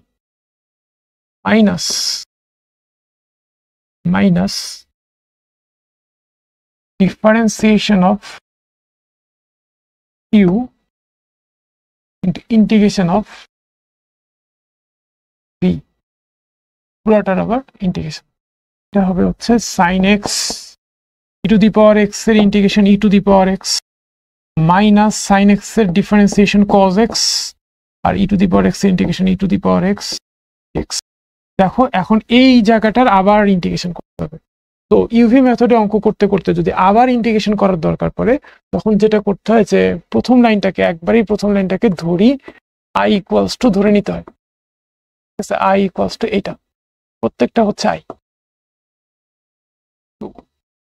minus differentiation of u into integration of v, পুরোটার আবার ইন্টিগ্রেশন। এটা হবে হচ্ছে sine x e to the power x এর integration e to the power x minus sine x এর ডিফারেন্সিয়েশন কজ এক্স, আর e to the power x এর integration e to the power x x. দেখো এখন এই জায়গাটার আবার ইন্টিগ্রেশন করতে হবে। তো ইউভি মেথডে অঙ্ক করতে করতে যদি আবার ইন্টিগ্রেশন করার দরকার পড়ে, তখন যেটা করতে হয় যে প্রথম লাইনটাকে ধরি আই ইকুয়ালস টু ধরে নিতে হয়। ঠিক আছে, আই ইকুয়ালস টু এইটা, প্রত্যেকটা হচ্ছে আই।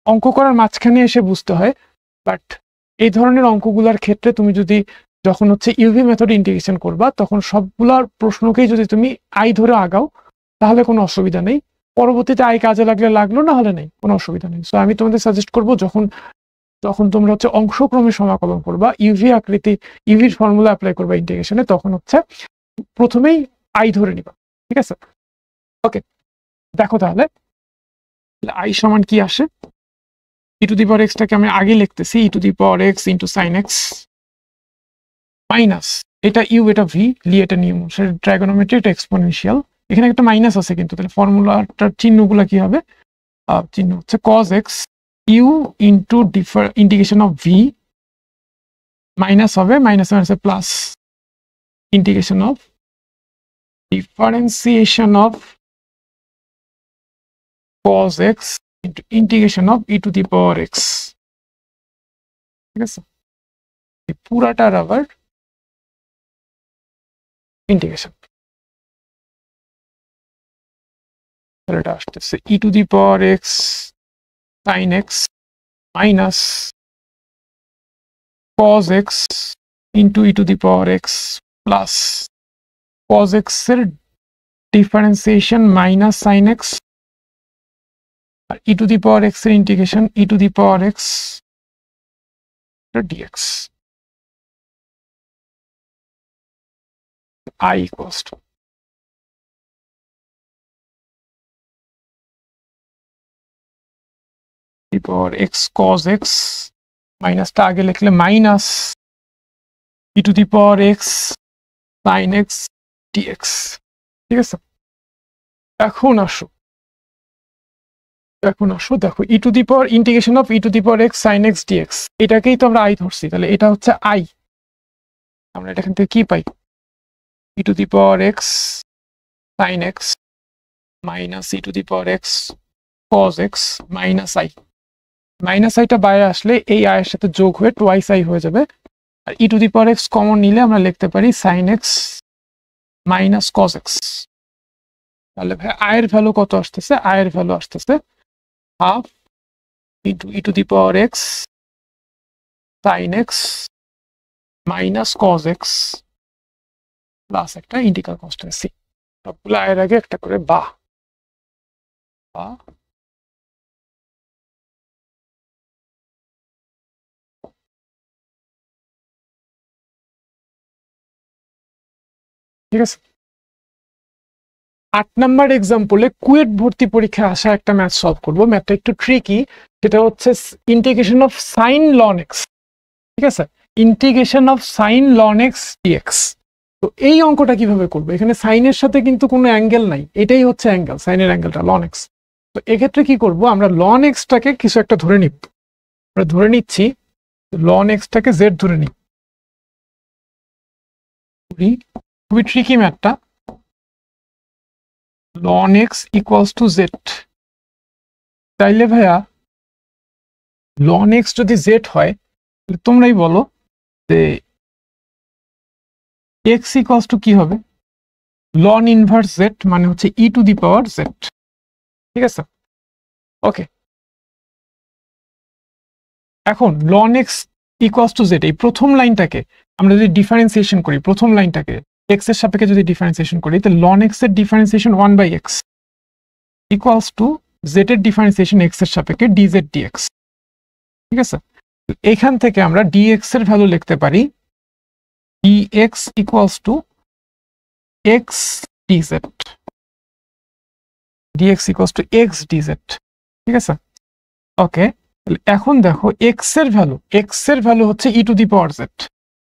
অঙ্ক করার মাঝখানে এসে বুঝতে হয়, বাট এই ধরনের অঙ্কগুলোর ক্ষেত্রে তুমি যদি যখন হচ্ছে ইউভি মেথডে ইন্টিগ্রেশন করবা, তখন সবগুলার প্রশ্নকেই যদি তুমি আই ধরে আগাও তাহলে কোনো অসুবিধা নেই। পরবর্তীতে আই কাজে লাগলো, না হলে নেই, কোনো অসুবিধা নেই। সো আমি তোমাদের সাজেস্ট করবো যখন তোমরা হচ্ছে অংশক্রমে সমাকলন করবা, ইউভির ফর্মুলা অ্যাপ্লাই করবা ইন্টিগ্রেশনে, তখন হচ্ছে প্রথমেই আই ধরে নিবা। ঠিক আছে, ওকে। দেখো তাহলে আই সমান কি আসে, ই টু দি পাওয়ার এক্সটাকে আমি আগে লিখতেছি e to the power x into sine x minus এটা ইউ এটা ভি, লিয়েটের নিয়ম সেটা ট্রাইগোনোমেট্রি, এটা এক্সপোনেনশিয়াল। এখানে একটা মাইনাস আছে কিন্তু, তাহলে ফর্মুলাটার চিহ্নগুলো কি হবে? চিহ্ন হচ্ছে cos x u into integration of v minus হবে মাইনাস মাইনাসে plus integration of differentiation of cos x into integration of e to the power x. ঠিক আছে, পুরাটার আবার ইন্টিগ্রেশন। এটা আসতেছে e to the power x sine x minus cos x into e to the power x plus cos x এর ডিফারেন্সিয়েশন মাইনাস সাইন এক্স, আর e to the power x এর integration e to the power x dx. I equals to the power x cos x মাইনাসটা আগে লিখলে minus e to the power x sine x dx. ঠিক আছে, এখন আসো দেখো e to the power integration of e to the power x sine x dx, এটাকেই তো আমরা আই ধরছি, তাহলে এটা হচ্ছে আই। আমরা এটা এখান থেকে কি পাই, e to the power x sine x minus e to the power x cos x minus I. মাইনাস আইটা বাইরে আসলে এই আয়ের সাথে যোগ হয়ে টোয়াইস আই হয়ে যাবে, আর e to the power x common নিলে আমরা লিখতে পারি sine x minus cos x. তাহলে ভাই আয়ের ভ্যালু কত আসতেছে, আয়ের ভ্যালু আসতেছে half into e to the power x sine x minus cos x plus একটা ইন্টিগ্রাল কনস্ট্যান্ট সি। সবগুলো আয়ের আগে একটা করে বা। ঠিক আছে, 8 নাম্বার এক্সাম্পলে কুয়েট ভর্তি পরীক্ষায় আসা একটা ম্যাথ সলভ করব। ম্যাথটা একটু ট্রিকি, সেটা হচ্ছে integration of sine ln x. ঠিক আছে, integration of sine ln x dx. তো এই অঙ্কটা কিভাবে করবো, এখানে সাইনের সাথে কিন্তু কোনো অ্যাঙ্গেল নাই, এটাই হচ্ছে অ্যাঙ্গেল, সাইনের অ্যাঙ্গেলটা লন এক্স। তো এক্ষেত্রে কি করব, আমরা লন এক্সটাকে কিছু একটা ধরে নিব। আমরা ধরে নিচ্ছি লন এক্সটাকে জেড ধরে নিই। খুবই ট্রিকি ম্যাথটা। Ln x equals to z, তাইলে ভাইয়া লন এক্স যদি জেড হয় তোমরাই বলো যে এক্স ইকুয়ালস টু কি হবে, লন ইনভার্স জেড মানে হচ্ছে e to the power Z. ঠিক আছে, ওকে। এখন ln x equals to z, এই প্রথম লাইনটাকে আমরা যদি ডিফারেন্সিয়েশন করি, প্রথম লাইনটাকে এক্স এর সাপেক্ষে যদি ডিফারেন্সিয়েশন করি, তাহলে লন এক্স এর differentiation 1/x equals to Z এর ডিফারেন্সিয়েশন এক্স এর সাপেক্ষে ডিজেড ডিএক্স। ঠিক আছে, এখান থেকে আমরা ডিএক্স এর ভ্যালু লিখতে পারি dx equals to x dz, dx equals to x dz. ঠিক আছে, ওকে। এখন দেখো এক্স এর ভ্যালু হচ্ছে e to the power z,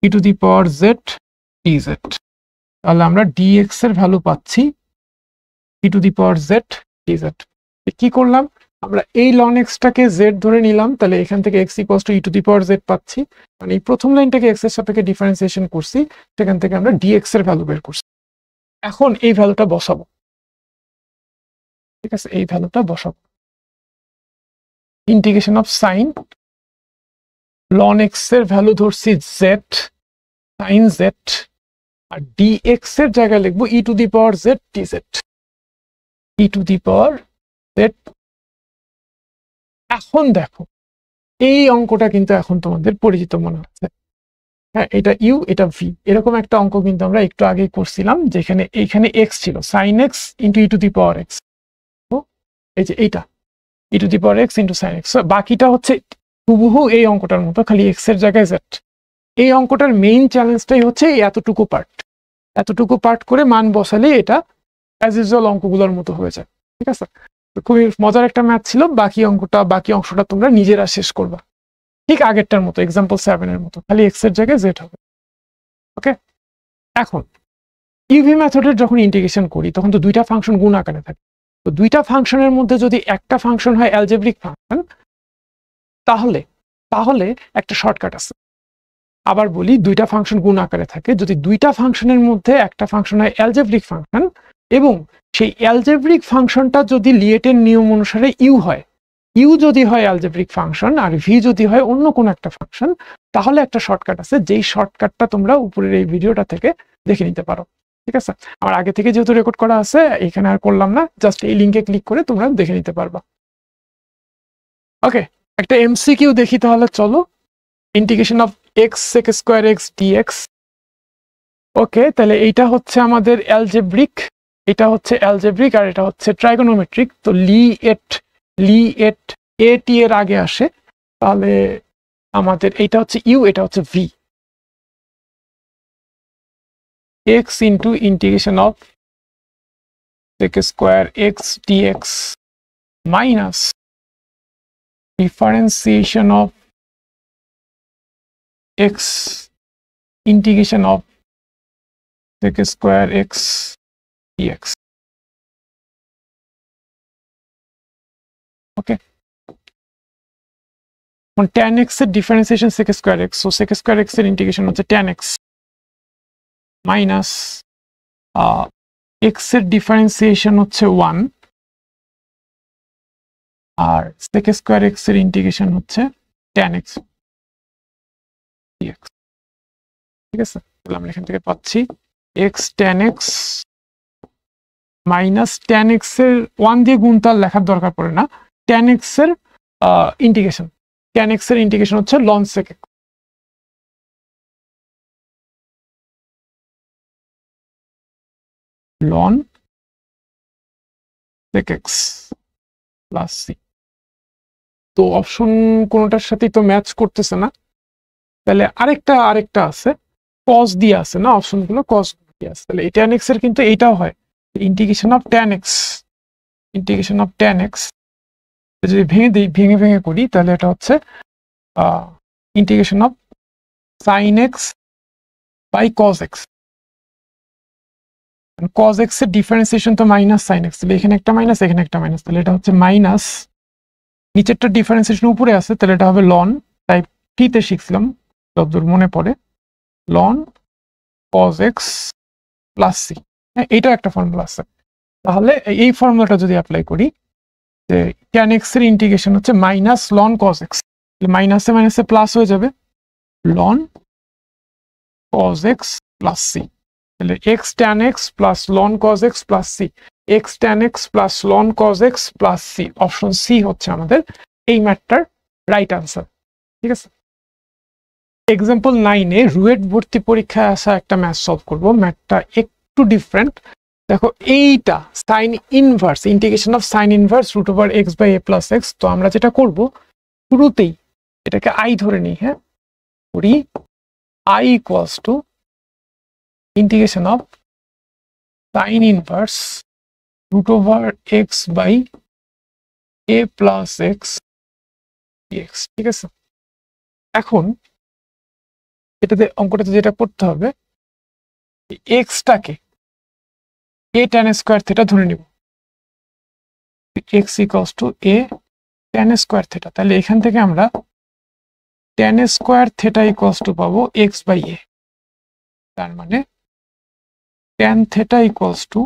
e to the power z dz. তাহলে আমরা ডিএক্স এর ভ্যালু পাচ্ছি e to the power z dz. কি করলাম, আমরা এই লন এক্সটাকে জেড ধরে নিলাম, তাহলে এখান থেকে x equals to e to the power Z পাচ্ছি, মানে এই প্রথম লাইনটাকে এক্স এর সাপেক্ষে ডিফারেন্সিয়েশন করছি, সেখান থেকে আমরা ডিএক্স এর ভ্যালু বের করছি। এখন এই ভ্যালুটা বসাবো। ঠিক আছে, এই ভ্যালুটা বসাবো, integration of sine ln x এর ভ্যালু ধরছি জেড সাইন জেড, আর ডিএক্স এর জায়গায় লিখবো e to the power z dz, e to the power z. এখন দেখো এই অঙ্কটা কিন্তু এখন তোমাদের পরিচিত মনে হচ্ছে। হ্যাঁ, এটা ইউ এটা ভি, এরকম একটা অঙ্ক কিন্তু আমরা একটু আগেই করছিলাম, যেখানে এইখানে এক্স ছিল sine x into e to the power x. তো এই যে এইটা e to the power x into sine x, বাকিটা হচ্ছে হুবহু এই অঙ্কটার মতো, খালি এক্স এর জায়গায় জেড। এই অঙ্কটার মেইন চ্যালেঞ্জটাই হচ্ছে এতটুকু পার্ট করে মান বসালে এটা অ্যাজ ইউজুয়াল অঙ্কগুলোর মতো হয়ে যায়। ঠিক আছে, খুবই মজার একটা ম্যাথ ছিল। বাকি অংশটা তোমরা নিজেরা শেষ করবা, ঠিক আগেরটার মতো, এক্সাম্পল 7 এর মতো, খালি এক্স এর জায়গায় জেড হবে। ওকে, এখন ইউভি মেথডের যখন ইন্টিগ্রেশন করি তখন তো দুইটা ফাংশন গুণ আকারে থাকে। তো দুইটা ফাংশনের মধ্যে যদি একটা ফাংশন হয় অ্যালজেব্রিক ফাংশন, তাহলে একটা শর্টকাট আছে। আবার বলি, দুইটা ফাংশন গুণ আকারে থাকে, যদি দুইটা ফাংশনের মধ্যে একটা ফাংশন হয় অ্যালজেব্রিক ফাংশন, এবং সেই অ্যালজেব্রিক ফাংশনটা যদি লিয়েটের নিয়ম অনুসারে ইউ হয়, ইউ যদি হয় অ্যালজেব্রিক ফাংশন আর ভি যদি হয় অন্য কোনো একটা ফাংশন, তাহলে একটা শর্টকাট আছে, যেই শর্টকাটটা তোমরা উপরের এই ভিডিওটা থেকে দেখে নিতে পারো। ঠিক আছে, আমার আগে থেকে যেহেতু রেকর্ড করা আছে এখানে আর করলাম না, জাস্ট এই লিঙ্কে ক্লিক করে তোমরা দেখে নিতে পারবা। ওকে, একটা এমসিকিউ দেখি তাহলে, চলো। Integration of x sec square x dx. Okay, তাহলে এইটা হচ্ছে আমাদের অ্যালজেব্রিক, এটা হচ্ছে অ্যালজেব্রিক আর এটা হচ্ছে ট্রাইগোনোমেট্রিক। তো লিএট এটি এর আগে আসে, তাহলে আমাদের এইটা হচ্ছে ইউ, এটা হচ্ছে v. X into integration of sec square x dx minus differentiation of x integration of sec square x dx. Okay, tan x এর differentiation sec square x, so sec square x এর ইন্টিগ্রেশন হচ্ছে tan x মাইনাস x এর ডিফারেন্সিয়েশন হচ্ছে 1 আর sec স্কয়ার x এর ইন্টিগ্রেশন হচ্ছে tan x dx। ঠিক আছে, তাহলে আমরা এখান থেকে পাচ্ছি x tan x minus tan x এর 1 দিয়ে গুণ তার লেখার দরকার পড়ে না, tan x এর ইন্টিগ্রেশন, tan x এর ইন্টিগ্রেশন হচ্ছে ln sec x। ln sec x plus c। তো অপশন কোনটার সাথেই তো ম্যাচ করতেছে না, তাহলে আরেকটা আছে cos দিয়ে আছে না, অপশনগুলো cos দিয়ে আছে, তাহলে এই tan x এর কিন্তু এইটাও হয় integration of tan x, integration of tan x যদি ভেঙে করি তাহলে এটা হচ্ছে integration of sin x by cos x। cos x এর ডিফারেন্সিয়েশন তো মাইনাস sin x, তাহলে এখানে একটা মাইনাস এখানে একটা মাইনাস, তাহলে এটা হচ্ছে মাইনাস, নিচেরটা ডিফারেন্সিয়েশন উপরে আছে তাহলে এটা হবে ln, তাই ফ্রিতে শিখছিলাম যতদূর মনে পড়ে, ln cos x plus c। হ্যাঁ, এইটাও একটা ফর্মুলা আছে, তাহলে এই ফর্মুলাটা যদি অ্যাপ্লাই করি যে tan x এর ইন্টিগ্রেশন হচ্ছে মাইনাস ln cos x, মাইনাসে মাইনাসে প্লাস হয়ে যাবে ln cos x plus c, তাহলে x tan x plus ln cos x plus c, x tan x plus ln cos x plus c, option c হচ্ছে আমাদের এই ম্যাথটার রাইট আনসার। ঠিক আছে, এক্সাম্পল 9 এ রুয়েট ভর্তি পরীক্ষায় আসা একটা ম্যাথ সলভ করব, ম্যাথটা একটু ডিফারেন্ট। দেখো এইটা sine inverse, integration of sine inverse root over x by a plus x। তো আমরা যেটা করব শুরুতেই এটাকে i ধরে নিই, হ্যাঁ করি i equals to integration of sine inverse root over x by a plus x dx। ঠিক আছে, এখন এটাতে অঙ্কটাতে যেটা করতে হবে এক্সটাকে a tan স্কয়ার থিটা ধরে নিব, x equals to a tan square theta, তাহলে এখান থেকে আমরা tan square theta equals to পাবো x বাই a, তার মানে tan theta equals to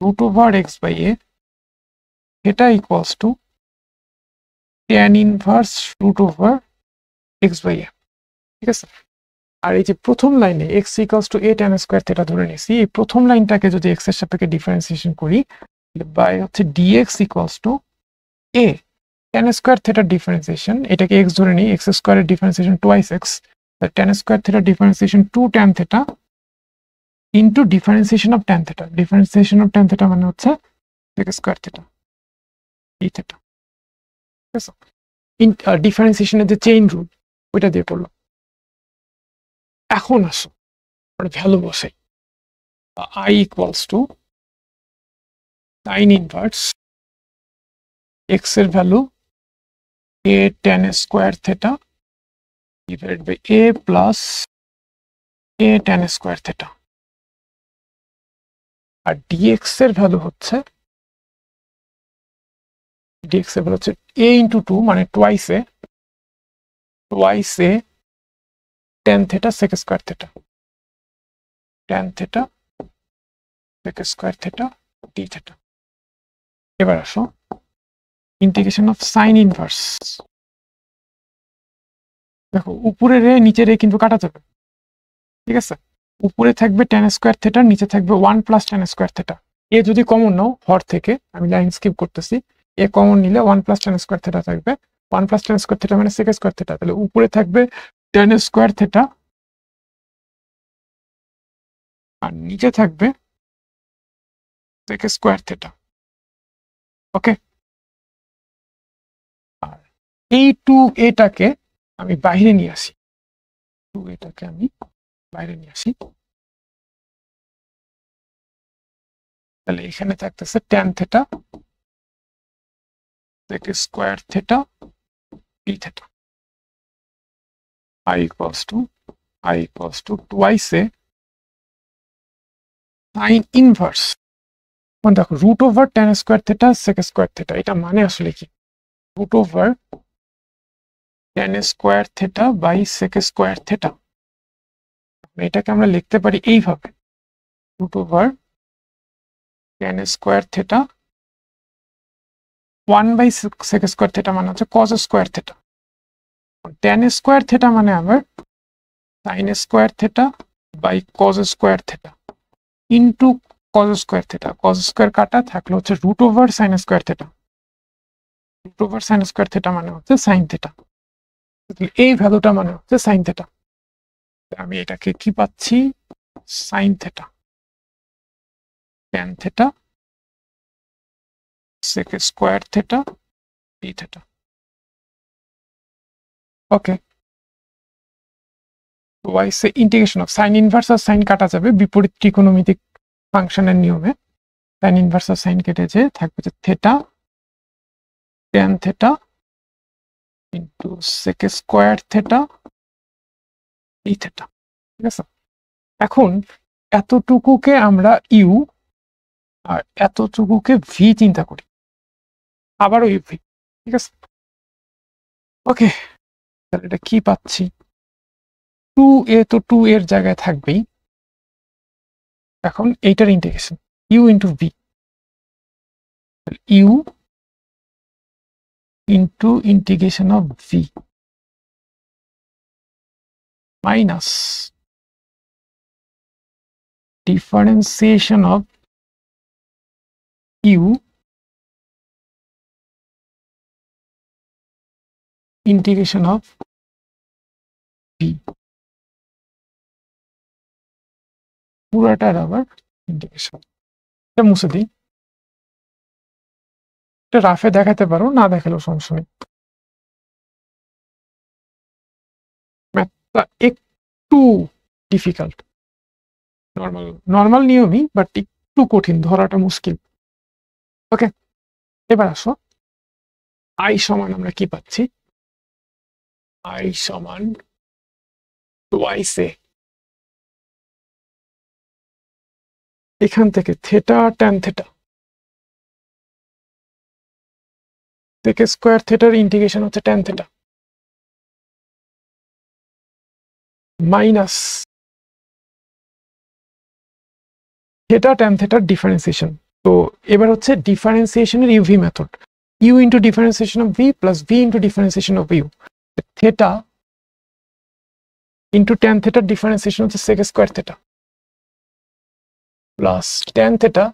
root over x by a, theta equals to tan inverse root over x by a। ঠিক আছে, আর এই যে প্রথম লাইনে x equals to a tan square theta ধরে নিয়েছি, এই প্রথম লাইনটাকে যদি x এর সাপেক্ষে ডিফারেন্সিয়েশন করি বাই হচ্ছে dx equals to a tan square theta differentiation, এটাকে x ধরে নিই, x স্কয়ারের differentiation twice x, tan square theta differentiation 2 tan theta into differentiation of tan theta, differentiation of tan theta মানে হচ্ছে sec square theta d theta. ঠিক আছে, ডিফারেন্সিয়েশনের যে চেইন রুল ওইটা দিয়ে করলাম। এখন আসো আমরা ভ্যালু বসাই, i equals to sine inverse x এর value a tan square theta divided by a plus a tan square theta, আর dx এর ভ্যালু হচ্ছে a ইন্টু 2 মানে twice a tan theta sec square theta, tan theta sec square theta d theta. এবার আসো ইন্টিগ্রেশন অফ সাইন ইনভার্স, দেখো উপরের এ নিচের এ কিন্তু কাটা যাবে। ঠিক আছে, উপরে থাকবে tan স্কয়ার থিটা, নিচে থাকবে 1 প্লাস tan স্কয়ার থিটা, এ যদি কমন নাও হর থেকে, আমি লাইন স্কিপ করতেছি, এ কমন নিলে 1 প্লাস tan স্কয়ার থিটা থাকবে, 1 প্লাস tan স্কয়ার থিটা মানে sec স্কয়ার থিটা, তাহলে উপরে থাকবে tan স্কয়ার থিটা আর নিচে থাকবে sec স্কয়ার থিটা। ওকে, আর এই 2a-টাকে আমি বাইরে নিয়ে আসি, 2a-টাকে আমি বাইরে নিয়ে আসি, তাহলে এখানে থাকতেছে tan theta sec square theta d theta, i equals to twice a sine inverse, দেখো root over tan square theta sec square theta, এটা মানে আসলে কি? Root over tan square theta by sec square theta, এটাকে আমরা লিখতে পারি এইভাবে, root over tan square theta 1 sec square theta মানে হচ্ছে cos square theta, tan square theta মানে আবার sine square theta by cos square theta into cos square theta, cos square কাটা থাকলে হচ্ছে root over sine square theta, root over sine square theta মানে হচ্ছে সাইন থেটা, এই ভ্যালুটা মানে হচ্ছে সাইন থেটা। আমি এটাকে কি পাচ্ছি? Sine theta tan theta sec square theta d theta. Okay, wise integration of sine inverse আর সাইন কাটা যাবে বিপরীত ত্রিকোণমিতিক ফাংশনের নিয়মে, সাইন ইনভার্স আর সাইন কেটে যে থাকবে যে theta tan theta into sec square theta d theta. ঠিক আছে, এখন এতটুকুকে আমরা ইউ আর এতটুকুকে ভি চিন্তা করি, আবারও ইউ ভি। ঠিক আছে, ওকে, তাহলে এটা কি পাচ্ছি? 2a তো 2 এর জায়গায় থাকবেই, এখন এইটার integration u into v, u into integration of v minus differentiation of u integration of v, পুরাটার আবার ইন্টিগ্রেশন। এটা মুছে দিই, এটা রাফে দেখাতে পারো, না দেখালেও সমস্যা নেই। ম্যাথটা একটু ডিফিকাল্ট, নর্মাল নিয়মই, বাট একটু কঠিন, ধরাটা মুশকিল। ওকে, এবার আসো, আই সমান আমরা কি পাচ্ছি? আই সমান টুয়াইস এ, এখান থেকে theta tan theta sec square থেটার ইন্টিগ্রেশন হচ্ছে tan theta minus theta tan থেটার ডিফারেন্সিয়েশন। তো এবার হচ্ছে ডিফারেন্সিয়েশনের u v method, u into differentiation of v plus v into differentiation of u, theta into tan থেটার ডিফারেন্সিয়েশন হচ্ছে sec square theta plus tan theta,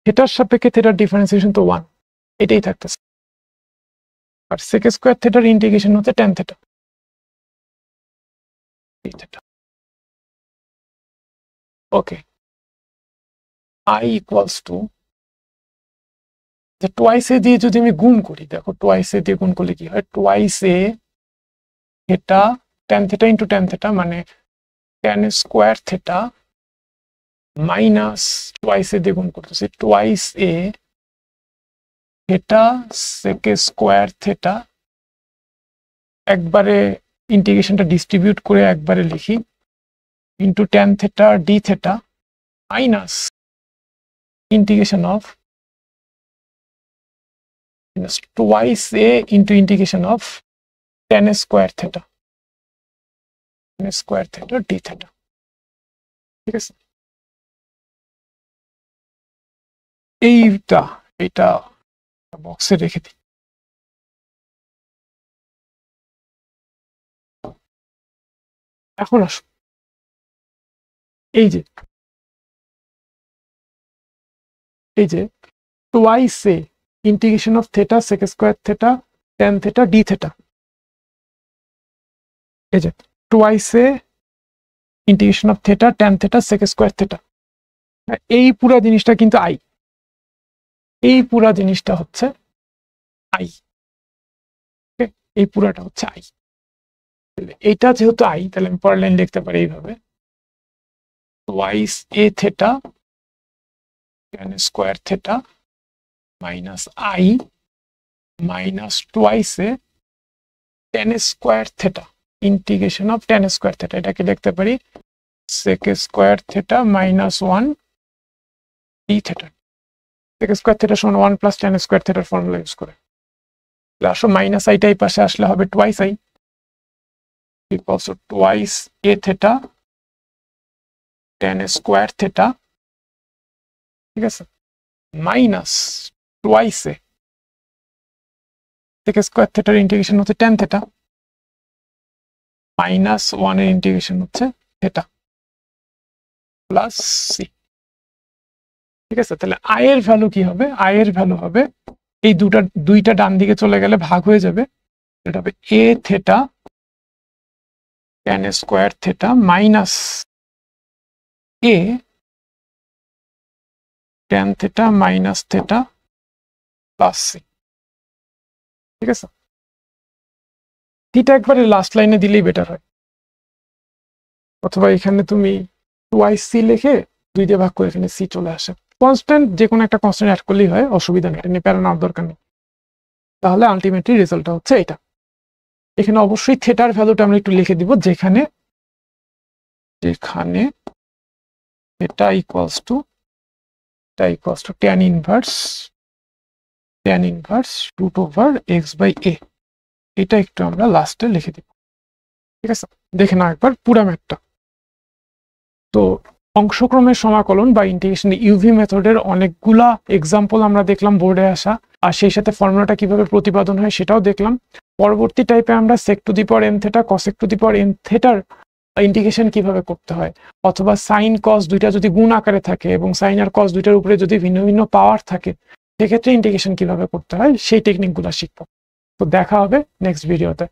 থেটার সাপেক্ষে থেটার ডিফারেন্সিয়েশন তো 1, এটাই থাকতেছে, আর সেক স্কোয়ার থেটার ইন্টিগ্রেশন হচ্ছে tan theta theta. Okay, I equals to twice a দিয়ে যদি আমি গুণ করি, দেখো টোয়াইস এ দিয়ে গুণ করলে কি হয়? Twice a theta tan theta into tan theta মানে tan square theta minus twice a দিয়ে গুণ করতেছি twice a theta sec square theta, একবারে ইন্টিগ্রেশনটা ডিস্ট্রিবিউট করে একবারে লিখি into tan theta d theta minus integration of twice a into integration of tan square theta d theta। ঠিক আছে, এইটা বক্সে রেখে দিই। এখন আসুন, এই যে twice a integration of theta sec square theta tan theta d theta, এই যে twice a integration of theta tan theta sec square theta, এই পুরা জিনিসটা কিন্তু আই, এই পুরা জিনিসটা হচ্ছে আই, এই পুরাটা হচ্ছে আই। এইটা যেহেতু আই, তাহলে আমি পরের লাইন লিখতে পারি এইভাবে, twice a theta tan square theta minus I minus twice a tan square theta integration of tan square theta, এটাকে লিখতে পারি sec square theta minus 1 d theta. sec square theta সমান 1 প্লাস tan স্কয়ার থিটার ফর্মুলা ইউজ করে। আসো মাইনাস আইটা এই পাশে আসলে হবে twice I equals to twice a theta tan square theta, ঠিক আছে, মাইনাস টুয়াইস এ sec স্কয়ার থিটার ইন্টিগ্রেশন হচ্ছে tan থিটা মাইনাস 1 এর ইন্টিগ্রেশন হচ্ছে থিটা প্লাস সি। ঠিক আছে, তাহলে আই এর ভ্যালু কি হবে? আই এর ভ্যালু হবে এই দুইটা ডান দিকে চলে গেলে ভাগ হয়ে যাবে, এটা হবে a theta tan square theta minus a tan theta minus theta plus C. ঠিক আছে, থিটা একবারে লাস্ট লাইনে দিলেই বেটার হয়, অথবা এখানে তুমি টুয়াইস সি লিখে 2 দিয়ে ভাগ করে এখানে সি চলে আসে। কনস্ট্যান্ট যে কোনো একটা কনস্ট্যান্ট অ্যাড করলেই হয়, অসুবিধা নেই, এটা নিয়ে প্যারা নেওয়ার দরকার নেই। তাহলে আলটিমেটলি রেজাল্টটা হচ্ছে এটা। এখানে অবশ্যই থিটার ভ্যালুটা আমরা একটু লিখে দিব, যেখানে theta equals to tan inverse root over x by a. এটা একটু আমরা লাস্টে লিখে দিব। ঠিক আছে, দেখে নাও একবার পুরা ম্যাথটা। তো অংশক্রমের সমাকলন বা ইন্টিগ্রেশন ইউভি মেথডের অনেকগুলা এক্সাম্পল আমরা দেখলাম বোর্ডে আসা, আর সেই সাথে ফর্মুলাটা কিভাবে প্রতিপাদন হয় সেটাও দেখলাম। পরবর্তী টাইপে আমরা sec two the power n theta cosec two the power n থিটার ইন্টিগ্রেশন কিভাবে করতে হয়, অথবা সাইন কস দুইটা যদি গুণ আকারে থাকে এবং সাইন আর কস দুইটার উপরে যদি ভিন্ন ভিন্ন পাওয়ার থাকে, সেক্ষেত্রে ইন্টিগ্রেশন কিভাবে করতে হয় সেই টেকনিকগুলো শিখবো। তো দেখা হবে নেক্সট ভিডিওতে।